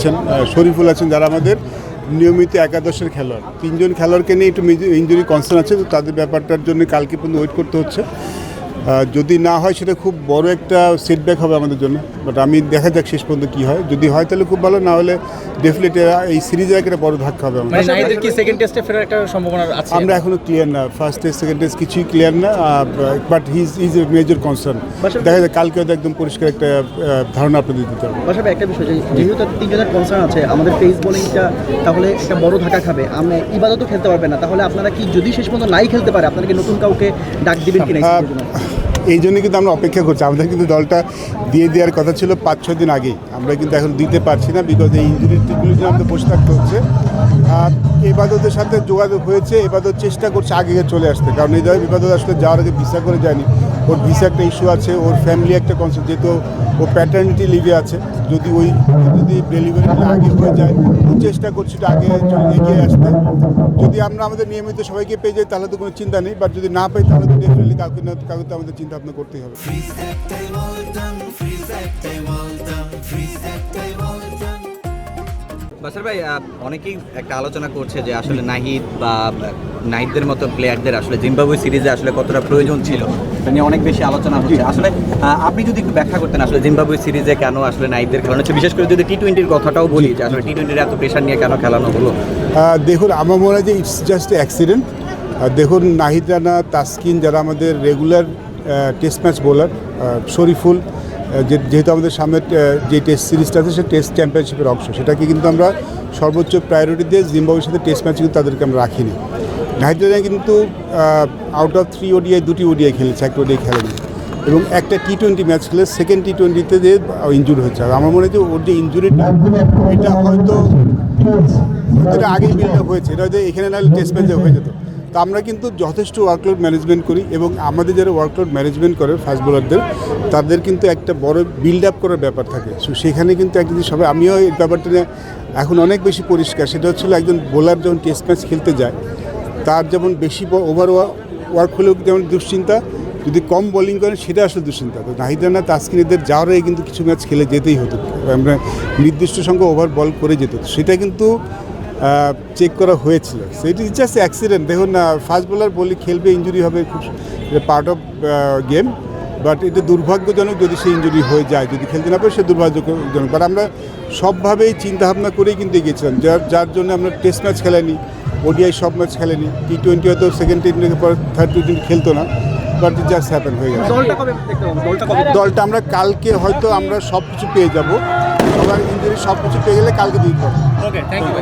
আছেন, শরীফুল আছেন, যারা আমাদের নিয়মিত একাদশের খেলোয়াড়। 3 জন খেলোয়াড়কে নিয়ে একটু ইঞ্জুরি কনসার্ন আছে, তো তাদের ব্যাপারটার জন্য কালকে পর্যন্ত ওয়েট করতে হচ্ছে। যদি না হয় সেটা খুব বড় একটা সেটব্যাক হবে আমাদের জন্য, বাট আমি দেখা যাক শেষ পর্যন্ত কী হয়। যদি হয় তাহলে খুব ভালো, না হলে ডেফিনেটলি এই সিরিজের একটা বড় ধাক্কা হবে আমাদের। নাহিদের কি সেকেন্ড টেস্টে ফেরার একটা সম্ভাবনা আছে? আমরা এখনো ক্লিয়ার না, ফার্স্ট টেস্ট সেকেন্ড টেস্ট কিছুই ক্লিয়ার না, but is a major concern. দেখা যায় কালকে হয়তো একদম পরিষ্কার একটা ধারণা আপনাদের দিতে হবে। বাসাবে একটা বিষয়, যেহেতু 3 জনের কনসার্ন আছে, আমাদের পেস বোলিংটা তাহলে একটা বড় ধাক্কা খাবে। আমরা ইবাদতও খেলতে পারবে না, তাহলে আপনারা কি যদি শেষ পর্যন্ত নাই খেলতে পারে আপনারা কি নতুন কাউকে ডাক দিবেন কিনা? এই জন্য কিন্তু আমরা অপেক্ষা করছি। আমাদের কিন্তু দলটা দিয়ে দেওয়ার কথা ছিল 5-6 দিন আগেই, আমরা কিন্তু এখন দিতে পারছি না, বিকজ এই ইঞ্জুরিগুলির জন্য আমাদের বসে থাকতে হচ্ছে। আর ইবাদতের সাথে যোগাযোগ হয়েছে, ইবাদত চেষ্টা করছে আগে চলে আসতে, কারণ এই ধরনের ইবাদত আসলে যাওয়ার আগে ভিসা করে যায়নি। ওর ভিসা একটা ইস্যু আছে, ওর ফ্যামিলি একটা কনসার্ন, যেহেতু ও প্যাটার্নিটি লিভে আছে। যদি ডেলিভারি আগে হয়ে যায়, ও চেষ্টা করছি আগে এগিয়ে আসতে। যদি আমরা আমাদের নিয়মিত সবাইকে পেয়ে যাই তাহলে তো কোনো চিন্তা নেই, বাট যদি না পাই তাহলে তো ডেফিনেটলি কাউকে না কাউকে তো আমাদের চিন্তা ভাবনা করতেই হবে। বাসার ভাই, অনেকেই একটা আলোচনা করছে যে আসলে নাহিদের মতো প্লেয়ারদের আসলে জিম্বাবুয়ে সিরিজে আসলে কতটা প্রয়োজন ছিল, এটা নিয়ে অনেক বেশি আলোচনা হচ্ছে। আসলে আপনি যদি একটু ব্যাখ্যা করতেন আসলে জিম্বাবুয়ে সিরিজে কেন আসলে নাহিদের খেলানো হচ্ছে, বিশেষ করে যদি টি-20-র কথাটাও বলি যে আসলে টি-20-র এত প্রেশার নিয়ে কেন খেলানো হলো? দেখুন, আমার মনে হয় যে ইটস জাস্ট অ্যাক্সিডেন্ট। দেখুন, নাহিদ রানা, তাসকিন, যারা আমাদের regular test match bowler, Shoriful, যেহেতু আমাদের সামনে যে টেস্ট সিরিজটা আছে সে টেস্ট চ্যাম্পিয়নশিপের অংশ, সেটাকে কিন্তু আমরা সর্বোচ্চ প্রায়োরিটি দিয়ে জিম্বাবুয়ের সাথে টেস্ট ম্যাচ কিন্তু তাদেরকে আমরা রাখিনি। নাহিদ রানা কিন্তু আউট অফ 3 ODI 2টি ODI খেলেছে, একটা ODI খেলেনি, এবং একটা টি-20 ম্যাচ খেলে সেকেন্ড টি-20তে যে ইনজুর হয়েছে। আর আমার মনে হয় যে ওর যে ইনজুরিটা, এটা হয়তো এটা আগেই বিল্ড আপ হয়েছে, এটা হয়তো এখানে নাহলে টেস্ট ম্যাচে হয়ে যেত। তো আমরা কিন্তু যথেষ্ট ওয়ার্কলোড ম্যানেজমেন্ট করি, এবং আমাদের যারা ওয়ার্কলোড ম্যানেজমেন্ট করে ফাস্ট বোলারদের, তাদের কিন্তু একটা বড় বিল্ড আপ করার ব্যাপার থাকে। সো সেখানে কিন্তু একটা জিনিস সবাই, আমিও এই ব্যাপারটা নিয়ে এখন অনেক বেশি পরিষ্কার, সেটা হচ্ছিল একজন বোলার যখন টেস্ট ম্যাচ খেলতে যায়, তার যেমন বেশি ওভার ওয়ার্ক হলেও যেমন দুশ্চিন্তা, যদি কম বোলিং করেন সেটা আসলে দুশ্চিন্তা। তো নাহিদ রানা, তাসকিন এদের যাওয়ার আগে কিন্তু কিছু ম্যাচ খেলে যেতেই হতো, আমরা নির্দিষ্ট সংখ্যা ওভার বল করে যেত, সেটা কিন্তু চেক করা হয়েছিল। So it is just accident. দেখুন, ফাস্ট বোলার বলি খেলবে, ইঞ্জুরি হবে, খুব পার্ট অফ গেম, বাট এটা দুর্ভাগ্যজনক যদি সে ইঞ্জুরি হয়ে যায়, যদি খেলতে না পারে সে দুর্ভাগ্যজনক। বাট আমরা সবভাবেই চিন্তাভাবনা করেই কিন্তু এগিয়েছিলাম, যার জন্য আমরা টেস্ট ম্যাচ খেলানি, ODI সব ম্যাচ খেলেনি, টি-20 হয়তো সেকেন্ড টি-20 পর থার্ড টি-20 খেলতো না, বাট ইট জাস্ট হ্যাপেন হয়ে গেছে। দলটা আমরা কালকে হয়তো আমরা সব কিছু পেয়ে যাব, সবার ইঞ্জুরি সব কিছু পেয়ে গেলে কালকে দিতে হবে। ওকে, থ্যাংক ইউ।